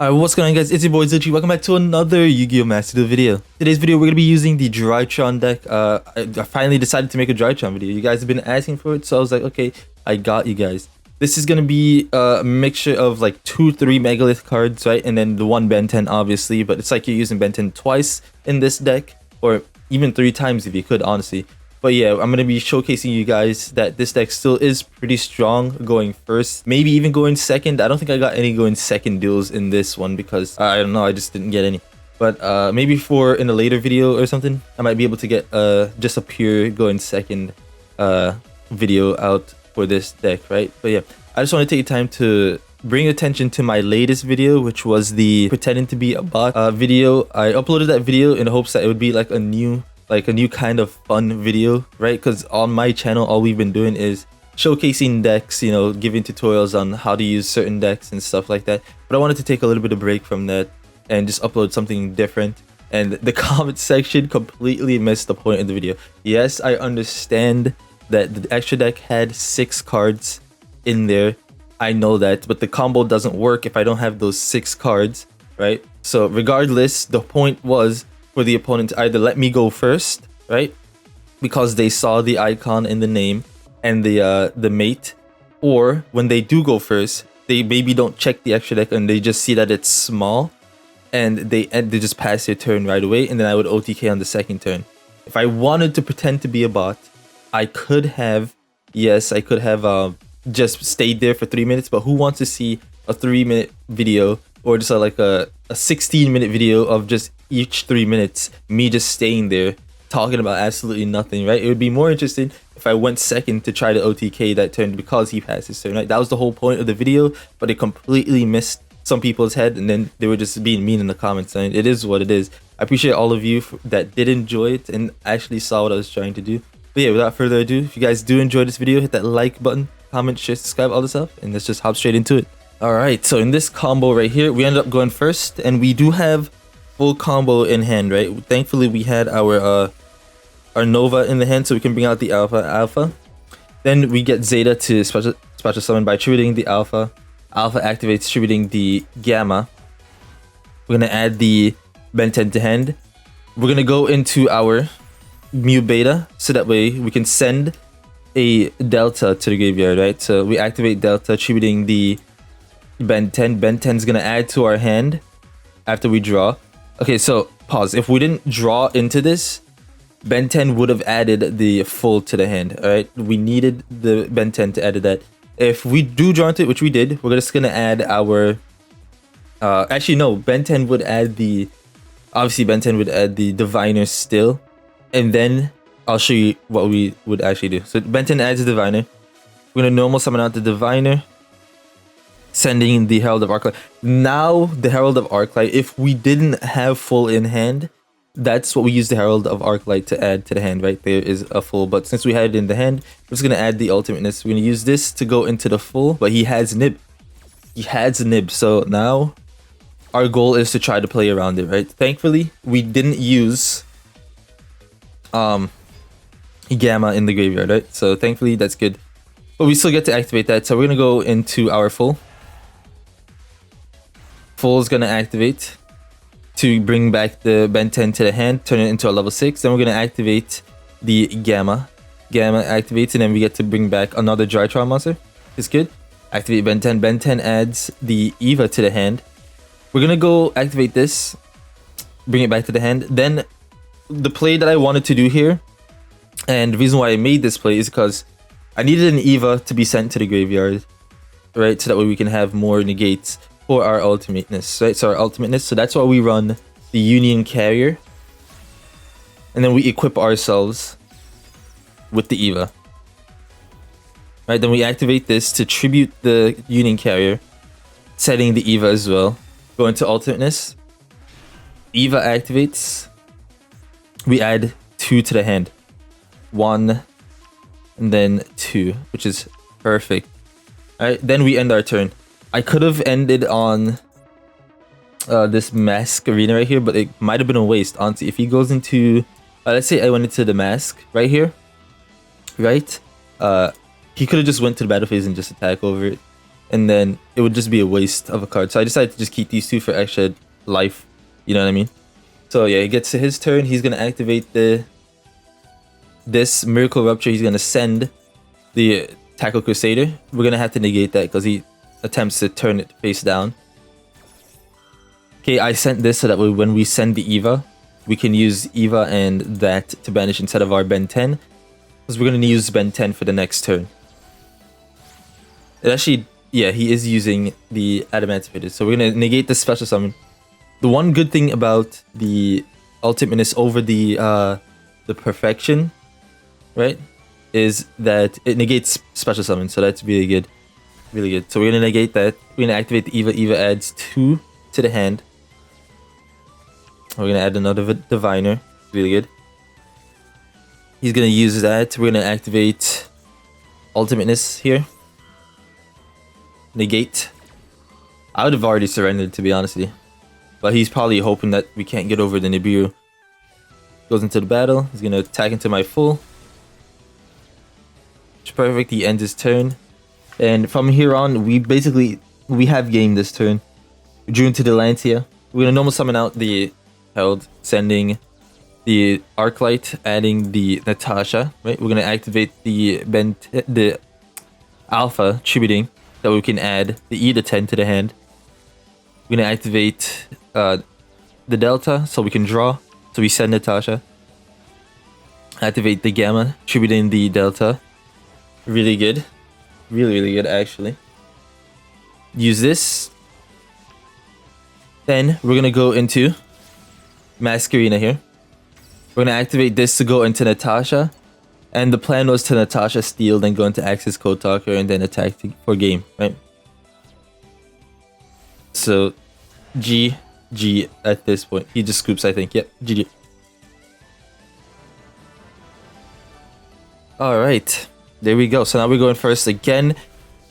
Alright, what's going on guys, it's your boy Zuchi. Welcome back to another Yu-Gi-Oh! Master Duel video. Today's video we're going to be using the Drytron deck. I finally decided to make a Drytron video. You guys have been asking for it, so I was like, okay, I got you guys. This is going to be a mixture of like 2-3 Megalith cards, right? And then the one benten obviously, but it's like you're using benten twice in this deck, or even 3 times if you could, honestly. But yeah, I'm going to be showcasing you guys that this deck still is pretty strong going first. Maybe even going second. I don't think I got any going second duels in this one because I don't know, I just didn't get any. But maybe for in a later video or something, I might be able to get just a pure going second video out for this deck, right? But yeah, I just want to take time to bring attention to my latest video, which was the pretending to be a bot video. I uploaded that video in hopes that it would be like a new kind of fun video, right? Because on my channel all we've been doing is showcasing decks, you know, giving tutorials on how to use certain decks and stuff like that. But I wanted to take a little bit of break from that and just upload something different. And the comment section completely missed the point of the video. Yes, I understand that the extra deck had 6 cards in there, I know that, but the combo doesn't work if I don't have those 6 cards, right? So regardless, the point was for the opponent to either let me go first, right? Because they saw the icon in the name and the mate, or when they do go first, they maybe don't check the extra deck and they just see that it's small, and they just pass their turn right away, and then I would OTK on the second turn. If I wanted to pretend to be a bot, I could have, yes, I could have just stayed there for 3 minutes, but who wants to see a 3-minute video or just like a 16-minute video of just each 3 minutes me just staying there talking about absolutely nothing, right? It would be more interesting if I went second to try to OTK that turn because he passed his turn, right? That was the whole point of the video, but it completely missed some people's head, and then they were just being mean in the comments. And it is what it is. I appreciate all of you that did enjoy it and actually saw what I was trying to do. But yeah, without further ado, if you guys do enjoy this video, hit that like button, comment, share, subscribe, all this stuff, and let's just hop straight into it. Alright, so in this combo right here, we ended up going first, and we do have full combo in hand, right? Thankfully, we had our Nova in the hand, so we can bring out the Alpha. Then we get Zeta to special summon by tributing the Alpha. Alpha activates tributing the Gamma. We're gonna add the benten to hand. We're gonna go into our Mu Beta, so that way we can send a Delta to the graveyard, right? So we activate Delta, tributing the benten. Benten's gonna add to our hand after we draw. Okay, so pause. If we didn't draw into this, benten would have added the Phul to the hand, alright? We needed the benten to add that. If we do draw into it, which we did, we're just gonna add our actually no, benten would add the, obviously benten would add the diviner still, and then I'll show you what we would actually do. So benten adds the diviner. We're gonna normal summon out the diviner, sending the Herald of Arc Light. Now the Herald of Arc Light, if we didn't have Phul in hand, that's what we use the Herald of Arc Light to add to the hand, right? There is a Phul, but since we had it in the hand, we're just gonna add the Ultimateness. We're gonna use this to go into the Phul, but he has Nib. He has Nib, so now our goal is to try to play around it, right? Thankfully, we didn't use Gamma in the graveyard, right? So thankfully, that's good. But we still get to activate that, so we're gonna go into our Phul. Phul is gonna activate to bring back the benten to the hand, turn it into a level 6. Then we're gonna activate the Gamma. Gamma activates, and then we get to bring back another Drytron monster. It's good. Activate benten. Benten adds the Eva to the hand. We're gonna go activate this, bring it back to the hand. Then the play that I wanted to do here, and the reason why I made this play is because I needed an Eva to be sent to the graveyard, right? So that way we can have more negates for our ultimateness, right? So our ultimateness, so that's why we run the Union Carrier, and then we equip ourselves with the Eva, right? Then we activate this to tribute the Union Carrier, setting the Eva as well. Go into ultimateness, Eva activates, we add 2 to the hand, 1 and then 2, which is perfect. All right, then we end our turn. I could have ended on this Masquerena right here, but it might have been a waste, honestly. If he goes into, let's say I went into the Mask right here, right? He could have just went to the battle phase and just attack over it, and then it would just be a waste of a card. So I decided to just keep these two for extra life. You know what I mean? So yeah, he gets to his turn. He's gonna activate this Miracle Rupture. He's gonna send the Tackle Crusader. We're gonna have to negate that because he attempts to turn it face down. Okay, I sent this so that when we send the Eva, we can use Eva and that to banish instead of our benten, because we're gonna use benten for the next turn. It actually, yeah, he is using the Adamantipated, so we're gonna negate the special summon. The one good thing about the Ultimateness over the Perfection, right, is that it negates special summon, so that's really good. Really good. So we're gonna negate that. We're gonna activate the Eva. Eva adds 2 to the hand. We're gonna add another Diviner. Really good. He's gonna use that. We're gonna activate Ultimateness here. Negate. I would have already surrendered, to be honest with you. But he's probably hoping that we can't get over the Nibiru. Goes into the battle. He's gonna attack into my Phul. It's perfect. He ends his turn. And from here on, we have game this turn. We drew into the Lancea. We're gonna normal summon out the Herald, sending the Arc Light, adding the Natasha. Right. We're gonna activate the Alpha, tributing that we can add the Idaten to the hand. We're gonna activate the Delta so we can draw. So we send Natasha. Activate the Gamma, tributing the Delta. Really good. Really good, actually. Use this. Then we're gonna go into Masquerena here. We're gonna activate this to go into Natasha. And the plan was to Natasha steal, then go into Accesscode Talker, and then attack for game, right? So, GG at this point. He just scoops, I think. Yep, GG. Alright. There we go. So now we're going first again.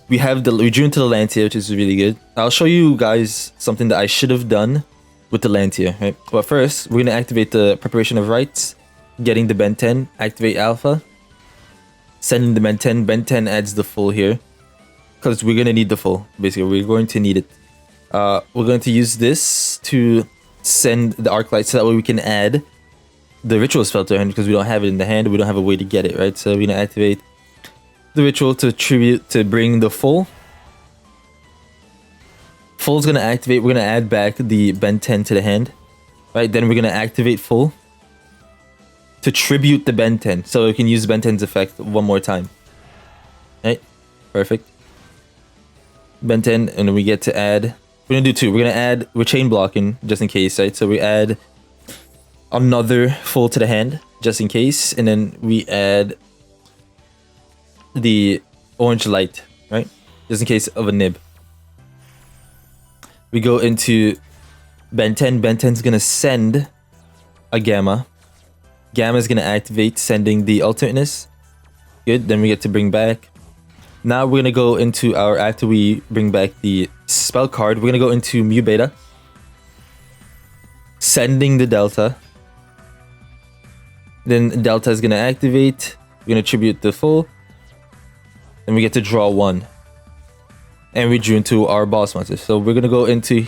We drew into the Lancea, which is really good. I'll show you guys something that I should have done with the Lancea, right? But first, we're gonna activate the Preparation of Rites, getting the benten, activate Alpha, sending the benten. Benten adds the Phul here, because we're gonna need the Phul. Basically, we're going to need it. We're going to use this to send the Arc Light, so that way we can add the Ritual spell to our hand, because we don't have it in the hand. We don't have a way to get it, right? So we're gonna activate the Ritual to bring the Phul. Phul's gonna activate. We're gonna add back the benten to the hand, right? Then we're gonna activate Phul to tribute the benten, so we can use benten's effect one more time. Right? Perfect. Benten, and then we get to add. We're gonna do 2. We're gonna add. We're chain blocking just in case, right? So we add another Phul to the hand just in case, and then we add the orange light, right? Just in case of a nib. We go into benten. Benten's gonna send a Gamma. Gamma's gonna activate, sending the Ultimateness. Good. Then we get to bring back. Now we're gonna go into after we bring back the spell card, we're gonna go into Mu Beta, sending the Delta. Then Delta is gonna activate. We're gonna tribute the Phul. And we get to draw 1. And we drew into our boss monster. So we're gonna go into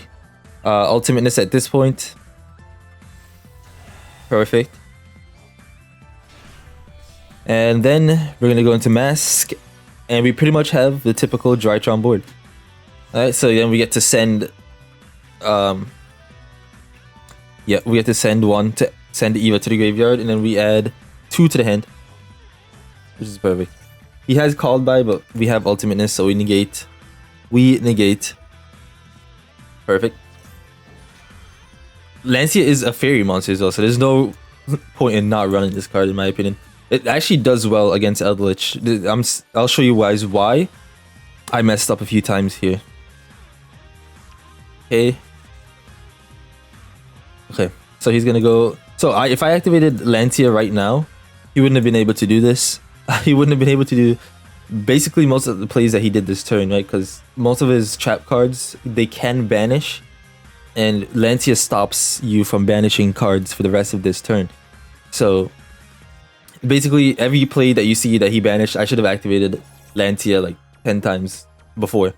Ultimateness at this point. Perfect. And then we're gonna go into Mask. And we pretty much have the typical Drytron board. Alright, so then we get to send we get to send 1 to send Eva to the graveyard, and then we add 2 to the hand. Which is perfect. He has Called By, but we have Ultimateness, so we negate. Perfect. Lancea is a fairy monster as well, so there's no point in not running this card, in my opinion. It actually does well against Eldritch. I'll show you why I messed up a few times here. Okay. So he's gonna go. So if I activated Lancea right now, he wouldn't have been able to do this. He wouldn't have been able to do basically most of the plays that he did this turn, right? Because most of his trap cards, they can banish, and Lancea stops you from banishing cards for the rest of this turn. So basically every play that you see that he banished, I should have activated Lancea like 10 times before.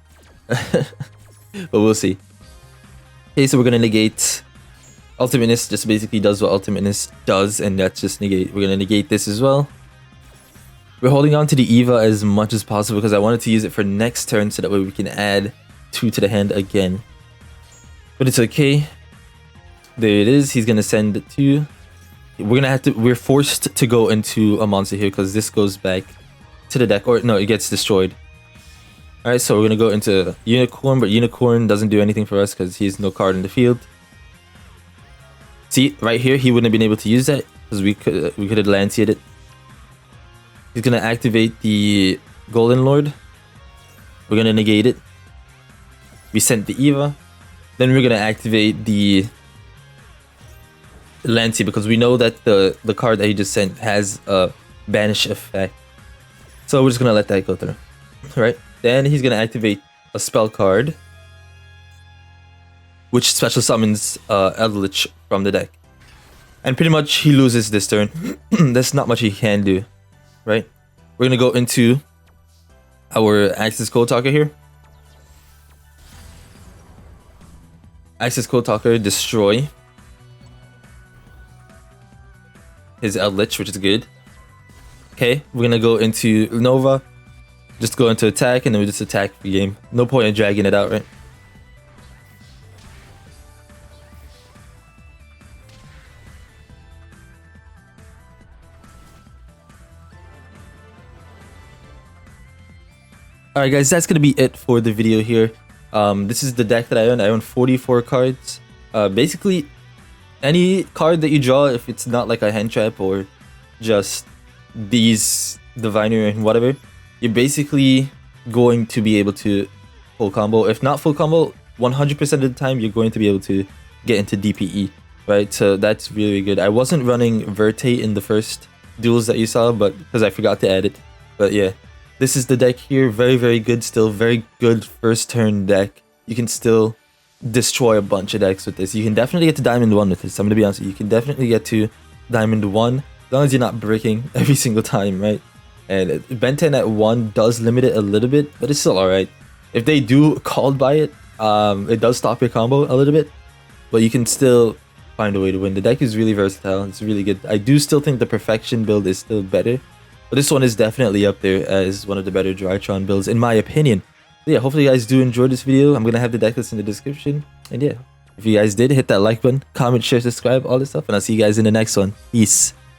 But we'll see. Okay, so we're gonna negate Ultimateness. Just basically does what Ultimateness does, and that's just negate. We're gonna negate this as well. We're holding on to the Eva as much as possible because I wanted to use it for next turn so that way we can add 2 to the hand again. But it's okay. There it is. He's gonna send 2. We're forced to go into a monster here because this goes back to the deck, or no, it gets destroyed. Alright, so we're gonna go into Unicorn, but Unicorn doesn't do anything for us because he's no card in the field. See, right here, he wouldn't have been able to use that because we could have Lancea'd it. He's gonna activate the Golden Lord. We're gonna negate it. We sent the Eva. Then we're gonna activate the Lancea because we know that the card that he just sent has a banish effect. So we're just gonna let that go through. Right? Then he's gonna activate a spell card, which special summons Eldritch from the deck. And pretty much he loses this turn. There's not much he can do. Right? We're gonna go into our Accesscode Talker here. Accesscode Talker, destroy his Eldritch, which is good. Okay, we're gonna go into Nova. Just go into attack, and then we just attack the game. No point in dragging it out, right? Alright guys, that's gonna be it for the video here. This is the deck that I own. I own 44 cards. Basically, any card that you draw, if it's not like a hand trap or just these diviner and whatever, you're basically going to be able to full combo. If not full combo, 100% of the time you're going to be able to get into DPE, right? So that's really good. I wasn't running Verte in the first duels that you saw, but because I forgot to add it. But yeah, this is the deck here. Very, very good still. Very good first turn deck. You can still destroy a bunch of decks with this. You can definitely get to Diamond 1 with this. I'm going to be honest with you. You can definitely get to Diamond 1 as long as you're not breaking every single time, right? And benten at 1 does limit it a little bit, but it's still alright. If they do called by it, it does stop your combo a little bit, but you can still find a way to win. The deck is really versatile. It's really good. I do still think the Perfection build is still better, but this one is definitely up there as one of the better Drytron builds, in my opinion. So yeah, hopefully you guys do enjoy this video. I'm going to have the deck list in the description. And yeah, if you guys did, hit that like button, comment, share, subscribe, all this stuff, and I'll see you guys in the next one. Peace.